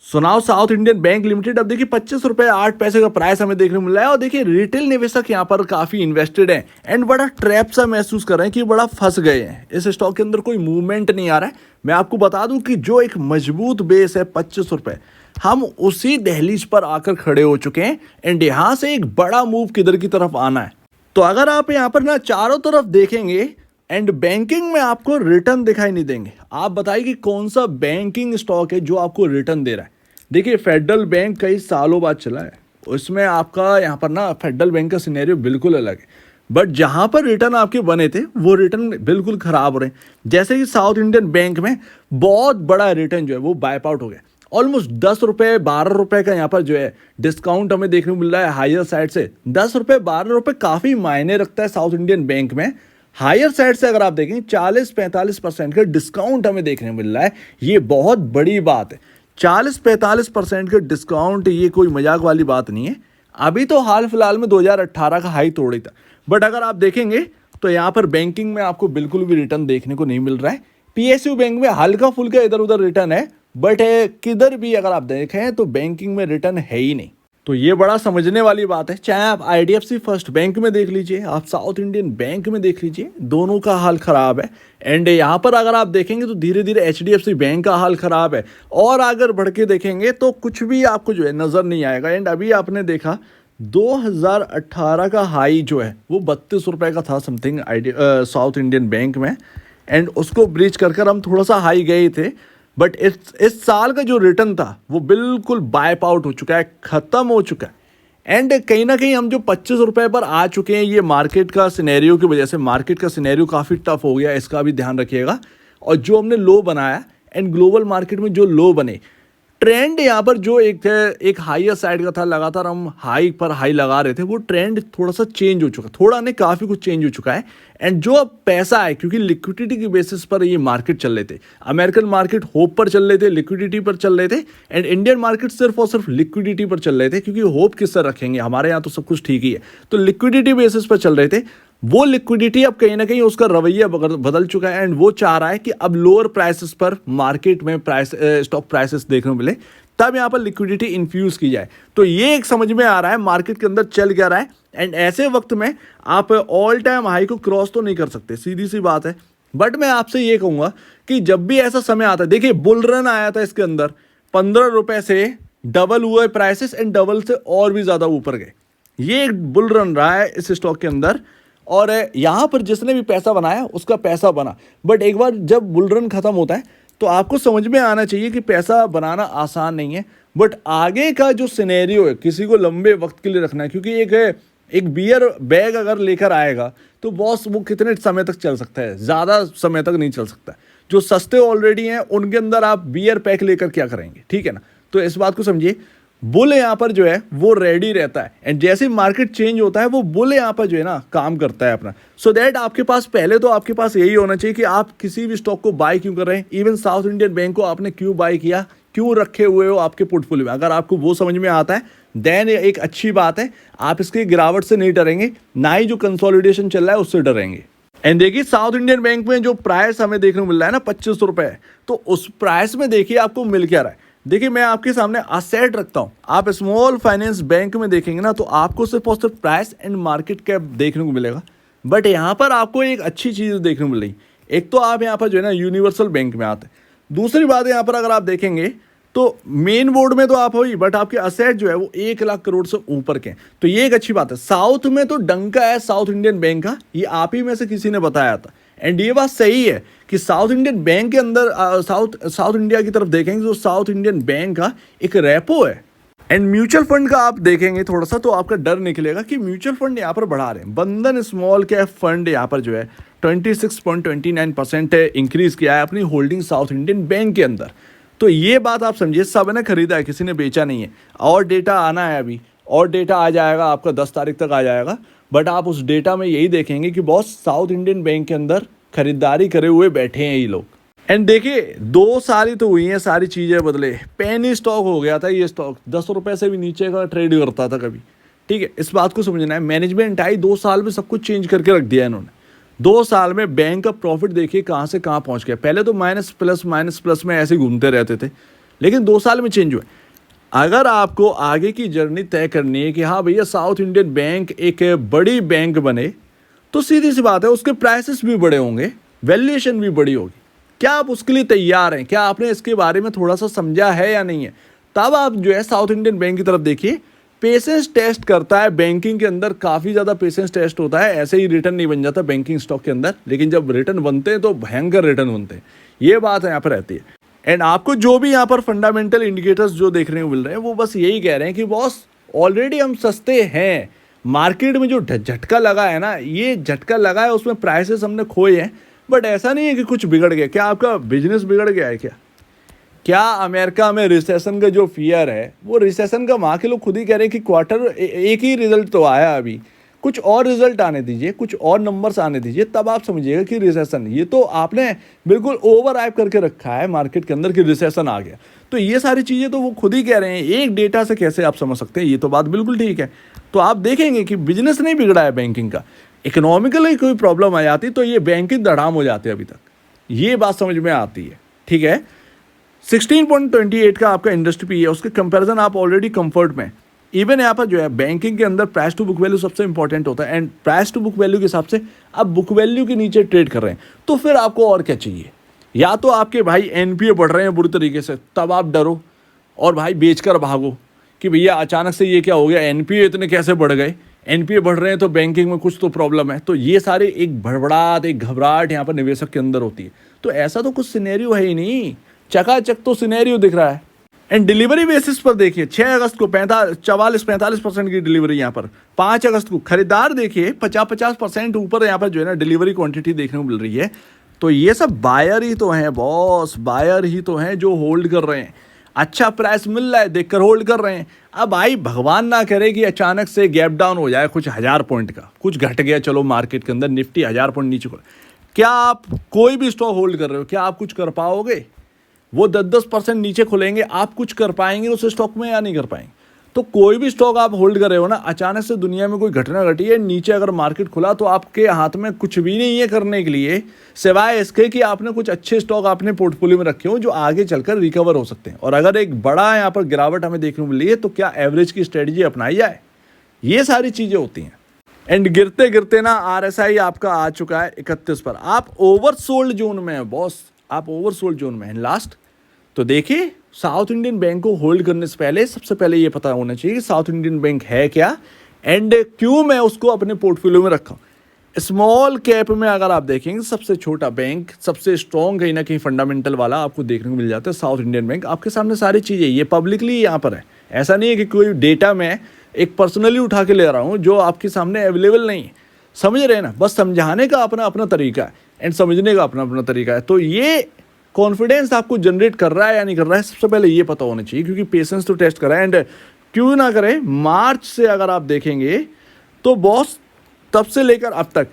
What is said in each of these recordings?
सुनाओ south Indian bank limited अब देखिए 25 रुपए 8 पैसे का प्राइस हमें देखने को मिल रहा है। और देखिए रिटेल निवेशक यहाँ पर काफी इन्वेस्टेड हैं एंड बड़ा ट्रैप सा महसूस कर रहे हैं कि बड़ा फंस गए हैं। इस स्टॉक के अंदर कोई मूवमेंट नहीं आ रहा है। मैं आपको बता दूं कि जो एक मजबूत बेस है 25 रुपए, हम उसी दहलीज पर आकर खड़े हो चुके हैं एंड यहाँ से एक बड़ा मूव किधर की तरफ आना है। तो अगर आप यहाँ पर ना चारों तरफ देखेंगे एंड बैंकिंग में आपको रिटर्न दिखाई नहीं देंगे। आप बताइए कि कौन सा बैंकिंग स्टॉक है जो आपको रिटर्न दे रहा है। देखिए फेडरल बैंक कई सालों बाद चला है, उसमें आपका यहाँ पर ना फेडरल बैंक का सिनेरियो बिल्कुल अलग है। बट जहाँ पर रिटर्न आपके बने थे वो रिटर्न बिल्कुल खराब हो रहे हैं। जैसे कि साउथ इंडियन बैंक में बहुत बड़ा रिटर्न जो है वो वाइप आउट हो गया। ऑलमोस्ट 10 रुपए 12 रुपए का यहाँ पर जो है डिस्काउंट हमें देखने को मिल रहा है हायर साइड से। 10 रुपए 12 रुपए काफ़ी मायने रखता है साउथ इंडियन बैंक में। हायर साइड से अगर आप देखें 40-45% का डिस्काउंट हमें देखने को मिल रहा है। ये बहुत बड़ी बात है। 40-45% का डिस्काउंट ये कोई मजाक वाली बात नहीं है। अभी तो हाल फिलहाल में 2018 का हाई तोड़ी था, बट अगर आप देखेंगे तो यहाँ पर बैंकिंग में आपको बिल्कुल भी रिटर्न देखने को नहीं मिल रहा है। पीएसयू बैंक में हल्का फुल्का इधर उधर रिटर्न है, बट किधर भी अगर आप देखें तो बैंकिंग में रिटर्न है ही नहीं। तो ये बड़ा समझने वाली बात है। चाहे आप आईडीएफसी फर्स्ट बैंक में देख लीजिए, आप साउथ इंडियन बैंक में देख लीजिए, दोनों का हाल खराब है। एंड यहाँ पर अगर आप देखेंगे तो धीरे धीरे एचडीएफसी बैंक का हाल खराब है। और अगर बढ़ के देखेंगे तो कुछ भी आपको जो है नजर नहीं आएगा। एंड अभी आपने देखा 2018 का हाई जो है वो 32 रुपए का था समथिंग साउथ इंडियन बैंक में, एंड उसको ब्रीच कर हम थोड़ा सा हाई गए थे। बट इस साल का जो रिटर्न था वो बिल्कुल वाइप आउट हो चुका है, खत्म हो चुका है। एंड कहीं ना कहीं हम जो 25 रुपए पर आ चुके हैं, ये मार्केट का सिनेरियो की वजह से। मार्केट का सिनेरियो काफ़ी टफ हो गया, इसका भी ध्यान रखिएगा। और जो हमने लो बनाया एंड ग्लोबल मार्केट में जो लो बने, ट्रेंड यहाँ पर जो एक हाईयर साइड का था, लगातार हम हाई पर हाई लगा रहे थे, वो ट्रेंड थोड़ा सा चेंज हो चुका, थोड़ा नहीं काफ़ी कुछ चेंज हो चुका है। एंड जो अब पैसा है, क्योंकि लिक्विडिटी की बेसिस पर ये मार्केट चल रहे थे, अमेरिकन मार्केट होप पर चल रहे थे, लिक्विडिटी पर चल रहे थे, एंड इंडियन मार्केट सिर्फ और सिर्फ लिक्विडिटी पर चल रहे थे। क्योंकि होप किस तरह रखेंगे, हमारे यहाँ तो सब कुछ ठीक ही है, तो लिक्विडिटी बेसिस पर चल रहे थे। वो लिक्विडिटी अब कहीं ना कहीं उसका रवैया बदल चुका है एंड वो चाह रहा है कि अब लोअर प्राइसेस पर मार्केट में स्टॉक प्राइसेस देखने को मिले, तब यहाँ पर लिक्विडिटी इन्फ्यूज की जाए। तो ये एक समझ में आ रहा है मार्केट के अंदर चल क्या रहा है। एंड ऐसे वक्त में आप ऑल टाइम हाई को क्रॉस तो नहीं कर सकते, सीधी सी बात है। बट मैं आपसे ये कहूँगा कि जब भी ऐसा समय आता है, देखिए बुल रन आया था इसके अंदर, 15 रुपए से डबल हुए प्राइसेस एंड डबल से और भी ज़्यादा ऊपर गए। ये एक बुल रन रहा है इस स्टॉक के अंदर, और यहाँ पर जिसने भी पैसा बनाया उसका पैसा बना। बट एक बार जब बुल रन खत्म होता है तो आपको समझ में आना चाहिए कि पैसा बनाना आसान नहीं है, बट आगे का जो सिनेरियो है किसी को लंबे वक्त के लिए रखना है। क्योंकि एक बियर बैग अगर लेकर आएगा तो बॉस वो कितने समय तक चल सकता है, ज़्यादा समय तक नहीं चल सकता। जो सस्ते ऑलरेडी हैं उनके अंदर आप बियर पैक लेकर क्या करेंगे, ठीक है ना। तो इस बात को समझिए, बुल यहाँ पर जो है वो रेडी रहता है एंड जैसे मार्केट चेंज होता है वो बुल यहाँ पर जो है ना काम करता है अपना। सो दैट आपके पास पहले तो आपके पास यही होना चाहिए कि आप किसी भी स्टॉक को बाय क्यों कर रहे हैं। इवन साउथ इंडियन बैंक को आपने क्यों बाय किया, क्यों रखे हुए हो आपके पोर्टफोलियो में। अगर आपको वो समझ में आता है देन एक अच्छी बात है, आप इसकी गिरावट से नहीं डरेंगे, ना ही जो कंसोलिडेशन चल रहा है उससे डरेंगे। एंड देखिए साउथ इंडियन बैंक में जो प्राइस हमें देखने को मिल रहा है ना 25 रुपए, तो उस प्राइस में देखिए आपको मिल क्या रहा है। देखिए मैं आपके सामने असेट रखता हूँ, आप स्मॉल फाइनेंस बैंक में देखेंगे ना तो आपको सिर्फ और सिर्फ प्राइस एंड मार्केट कैप देखने को मिलेगा। बट यहाँ पर आपको एक अच्छी चीज़ देखने को मिल रही। एक तो आप यहाँ पर जो है ना यूनिवर्सल बैंक में आते हैं, दूसरी बात यहाँ पर अगर आप देखेंगे तो मेन बोर्ड में तो आप हो ही, बट आपके असेट जो है वो 1 लाख करोड़ से ऊपर के हैं। तो ये एक अच्छी बात है। साउथ में तो डंका है साउथ इंडियन बैंक का, ये आप ही में से किसी ने बताया था। एंड ये बात सही है कि साउथ इंडियन बैंक के अंदर साउथ इंडिया की तरफ देखेंगे तो साउथ इंडियन बैंक का एक रेपो है। एंड म्यूचुअल फंड का आप देखेंगे थोड़ा सा तो आपका डर निकलेगा कि म्यूचुअल फंड यहाँ पर बढ़ा रहे हैं। बंधन स्मॉल कैप फंड यहाँ पर जो है 26.29% इंक्रीज किया है अपनी होल्डिंग साउथ इंडियन बैंक के अंदर। तो ये बात आप समझिए, सब ने खरीदा है, किसी ने बेचा नहीं है। और डेटा आना है अभी, और डेटा आ जाएगा आपका 10 तारीख तक आ जाएगा। बट आप उस डेटा में यही देखेंगे कि बहुत साउथ इंडियन बैंक के अंदर खरीदारी करे हुए बैठे हैं ये लोग। एंड देखिए 2 साल ही तो हुई हैं, सारी चीज़ें बदले। पेनी स्टॉक हो गया था ये स्टॉक, 10 रुपए से भी नीचे का ट्रेड करता था कभी, ठीक है। इस बात को समझना है, मैनेजमेंट आई 2 साल में सब कुछ चेंज करके रख दिया इन्होंने। 2 साल में बैंक का प्रॉफिट देखिए कहाँ से कहाँ पहुँच गया। पहले तो माइनस प्लस में ऐसे घूमते रहते थे, लेकिन 2 साल में चेंज हुए। अगर आपको आगे की जर्नी तय करनी है कि हाँ भैया साउथ इंडियन बैंक एक बड़ी बैंक बने, तो सीधी सी बात है उसके प्राइसेस भी बड़े होंगे, वैल्यूएशन भी बड़ी होगी। क्या आप उसके लिए तैयार हैं? क्या आपने इसके बारे में थोड़ा सा समझा है या नहीं है? तब आप जो है साउथ इंडियन बैंक की तरफ देखिए। पेशेंस टेस्ट करता है बैंकिंग के अंदर, काफ़ी ज़्यादा पेशेंस टेस्ट होता है। ऐसे ही रिटर्न नहीं बन जाता बैंकिंग स्टॉक के अंदर, लेकिन जब रिटर्न बनते हैं तो भयंकर रिटर्न बनते हैं। ये बात यहाँ पर रहती है। एंड आपको जो भी यहाँ पर फंडामेंटल इंडिकेटर्स जो देखने को मिल रहे हैं वो बस यही कह रहे हैं कि बॉस ऑलरेडी हम सस्ते हैं। मार्केट में जो झटका लगा है ना, ये झटका लगा है, उसमें प्राइसेस हमने खोए हैं, बट ऐसा नहीं है कि कुछ बिगड़ गया। क्या आपका बिजनेस बिगड़ गया है क्या अमेरिका में रिसेशन का जो फियर है, वो रिसेशन का वहाँ के लोग खुद ही कह रहे हैं कि क्वार्टर एक ही रिजल्ट तो आया, अभी कुछ और रिजल्ट आने दीजिए, कुछ और नंबर्स आने दीजिए, तब आप समझिएगा कि रिसेशन। ये तो आपने बिल्कुल ओवर हाइप करके रखा है मार्केट के अंदर कि रिसेशन आ गया। तो ये सारी चीज़ें तो वो खुद ही कह रहे हैं, एक डेटा से कैसे आप समझ सकते हैं? ये तो बात बिल्कुल ठीक है। तो आप देखेंगे कि बिजनेस नहीं बिगड़ा है बैंकिंग का, इकोनॉमिकली कोई प्रॉब्लम आ जाती तो ये बैंकिंग धड़ाम हो जाते अभी तक। ये बात समझ में आती है, ठीक है। 16.28 का आपका इंडस्ट्री पी है, उसके कंपैरिजन आप ऑलरेडी कंफर्ट में। इवन यहाँ पर जो है बैंकिंग के अंदर प्राइस टू बुक वैल्यू सबसे इंपॉर्टेंट होता है, and price to book value के हिसाब से आप बुक वैल्यू के नीचे ट्रेड कर रहे हैं, तो फिर आपको और क्या चाहिए? या तो आपके भाई एनपीए बढ़ रहे हैं बुरी तरीके से, तब आप डरो और भाई बेचकर भागो कि भैया अचानक से ये क्या हो गया, एनपीए इतने कैसे बढ़ गए, एनपीए बढ़ रहे हैं तो बैंकिंग में कुछ तो प्रॉब्लम है। तो ये सारे एक भड़बड़ाहट, एक घबराहट यहाँ पर निवेशक के अंदर होती है। तो ऐसा तो कुछ सिनेरियो है ही नहीं, चकाचक तो सिनेरियो दिख रहा है। एंड डिलीवरी बेसिस पर देखिए 6 अगस्त को 44-45% की डिलीवरी, यहाँ पर 5 अगस्त को खरीदार देखिए 50% ऊपर यहाँ पर जो है ना डिलीवरी क्वांटिटी देखने को मिल रही है। तो ये सब बायर ही तो हैं बॉस, बायर ही तो हैं जो होल्ड कर रहे हैं। अच्छा प्राइस मिल रहा है देखकर होल्ड कर रहे हैं। अब भाई भगवान ना करे कि अचानक से गैप डाउन हो जाए कुछ 1000 पॉइंट का, कुछ घट गया, चलो मार्केट के अंदर निफ्टी 1000 पॉइंट नीचे को, क्या आप कोई भी स्टॉक होल्ड कर रहे हो, क्या आप कुछ कर पाओगे? वो 10-10% नीचे खुलेंगे, आप कुछ कर पाएंगे उस स्टॉक में या नहीं कर पाएंगे? तो कोई भी स्टॉक आप होल्ड कर रहे हो ना, अचानक से दुनिया में कोई घटना घटी है, नीचे अगर मार्केट खुला तो आपके हाथ में कुछ भी नहीं है करने के लिए, सिवाय इसके कि आपने कुछ अच्छे स्टॉक अपने पोर्टफोलियो में रखे हो जो आगे चलकर रिकवर हो सकते हैं। और अगर एक बड़ा यहाँ पर गिरावट हमें देखने को मिली है तो क्या एवरेज की स्ट्रेटजी अपनाई जाए? ये सारी चीज़ें होती हैं। एंड गिरते गिरते ना आरएसआई आपका आ चुका है 31 पर। आप ओवरसोल्ड जोन में है बॉस, आप ओवरसोल्ड जोन में है। लास्ट तो देखिए साउथ इंडियन बैंक को होल्ड करने से पहले सबसे पहले ये पता होना चाहिए कि साउथ इंडियन बैंक है क्या एंड क्यों मैं उसको अपने पोर्टफोलियो में रखा हूँ। स्मॉल कैप में अगर आप देखेंगे सबसे छोटा बैंक, सबसे स्ट्रॉन्ग कहीं ना कहीं फंडामेंटल वाला आपको देखने को मिल जाता है साउथ इंडियन बैंक। आपके सामने सारी चीज़ें ये पब्लिकली यहाँ पर है, ऐसा नहीं है कि कोई डेटा मैं एक पर्सनली उठा के ले रहा हूँ जो आपके सामने अवेलेबल नहीं है। समझ रहे हैं ना? बस समझाने का अपना अपना तरीका है एंड समझने का अपना अपना तरीका है। तो ये कॉन्फिडेंस आपको जनरेट कर रहा है या नहीं कर रहा है, सबसे पहले ये पता होना चाहिए, क्योंकि पेशेंस तो टेस्ट करा है। एंड क्यों ना करें, मार्च से अगर आप देखेंगे तो बॉस तब से लेकर अब तक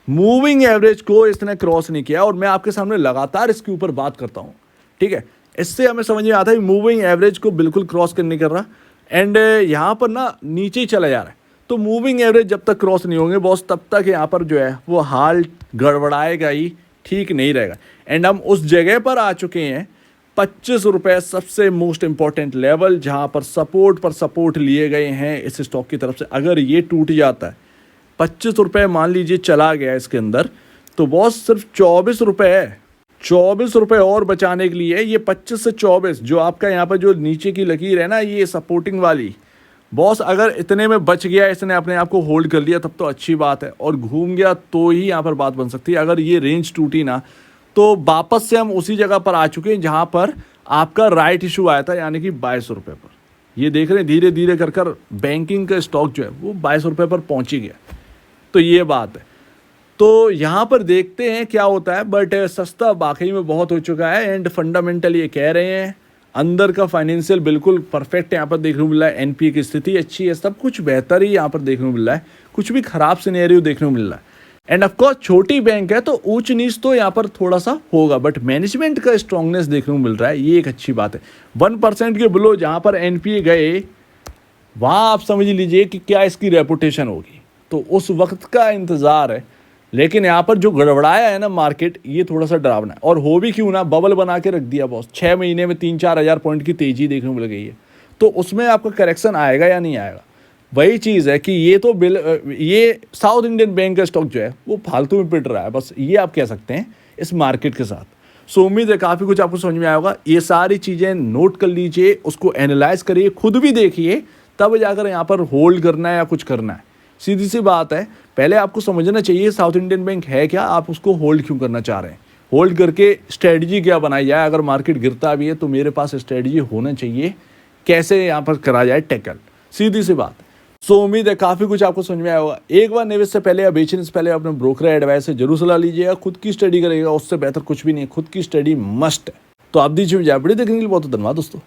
मूविंग एवरेज को इसने क्रॉस नहीं किया, और मैं आपके सामने लगातार इसके ऊपर बात करता हूँ, ठीक है। इससे हमें समझ में आता है मूविंग एवरेज को बिल्कुल क्रॉस नहीं कर रहा, एंड यहाँ पर ना नीचे ही चला जा रहा है। तो मूविंग एवरेज जब तक क्रॉस नहीं होंगे बॉस, तब तक यहाँ पर जो है वो हाल गड़बड़ाएगा ही, ठीक नहीं रहेगा। एंड हम उस जगह पर आ चुके हैं 25 रुपये, सबसे मोस्ट इंपॉर्टेंट लेवल जहाँ पर सपोर्ट लिए गए हैं इस स्टॉक की तरफ से। अगर ये टूट जाता है 25 रुपये मान लीजिए चला गया इसके अंदर, तो बॉस सिर्फ 24 रुपये और बचाने के लिए ये 25 से 24 जो आपका यहाँ पर जो नीचे की लकीर है ना, ये सपोर्टिंग वाली, बॉस अगर इतने में बच गया, इसने अपने आप को होल्ड कर लिया, तब तो अच्छी बात है, और घूम गया तो ही यहाँ पर बात बन सकती है। अगर ये रेंज टूटी ना तो वापस से हम उसी जगह पर आ चुके हैं जहाँ पर आपका राइट इशू आया था, यानी कि 22 रुपये पर। ये देख रहे हैं धीरे धीरे कर बैंकिंग का स्टॉक जो है वो 22 रुपये पर पहुँच ही गया। तो ये बात है, तो यहाँ पर देखते हैं क्या होता है। बट सस्ता वाकई में बहुत हो चुका है, एंड फंडामेंटल ये कह रहे हैं अंदर का फाइनेंशियल बिल्कुल परफेक्ट यहाँ पर देखने को मिल रहा है, एनपीए की स्थिति अच्छी है, सब कुछ बेहतर ही यहाँ पर देखने को मिल रहा है, कुछ भी खराब सिनेरियो देखने को मिल रहा है। एंड ऑफकोर्स छोटी बैंक है तो ऊंच नीच तो यहाँ पर थोड़ा सा होगा, बट मैनेजमेंट का स्ट्रांगनेस देखने को मिल रहा है, ये एक अच्छी बात है। 1% के बिलो जहाँ पर एनपीए गए, वहाँ आप समझ लीजिए कि क्या इसकी रेपुटेशन होगी। तो उस वक्त का इंतज़ार है, लेकिन यहाँ पर जो गड़बड़ाया है ना मार्केट, ये थोड़ा सा डरावना है। और हो भी क्यों ना, बबल बना के रख दिया बॉस, 6 महीने में 3-4 हज़ार पॉइंट की तेजी देखने को मिल गई है। तो उसमें आपका करेक्शन आएगा या नहीं आएगा? वही चीज़ है कि ये साउथ इंडियन बैंक का स्टॉक जो है वो फालतू में पिट रहा है, बस ये आप कह सकते हैं इस मार्केट के साथ। सो उम्मीद है काफ़ी कुछ आपको समझ में आया होगा। ये सारी चीज़ें नोट कर लीजिए, उसको एनालाइज करिए, खुद भी देखिए, तब जाकर यहाँ पर होल्ड करना है या कुछ करना है। सीधी सी बात है, पहले आपको समझना चाहिए साउथ इंडियन बैंक है क्या, आप उसको होल्ड क्यों करना चाह रहे हैं, होल्ड करके स्ट्रेटजी क्या बनाई जाए। अगर मार्केट गिरता भी है तो मेरे पास स्ट्रेटजी होना चाहिए, कैसे यहाँ पर करा जाए टैकल, सीधी सी बात। सो उम्मीद है काफ़ी कुछ आपको समझ में आया होगा। एक बार निवेश से पहले या बेचने से पहले अपने ब्रोकर एडवाइस से जरूर सलाह लीजिएगा। खुद की स्टडी करेगा, उससे बेहतर कुछ भी नहीं, खुद की स्टडी मस्ट है। तो आप दीजिए मुझे अपडेट देखने के लिए बहुत धन्यवाद दोस्तों।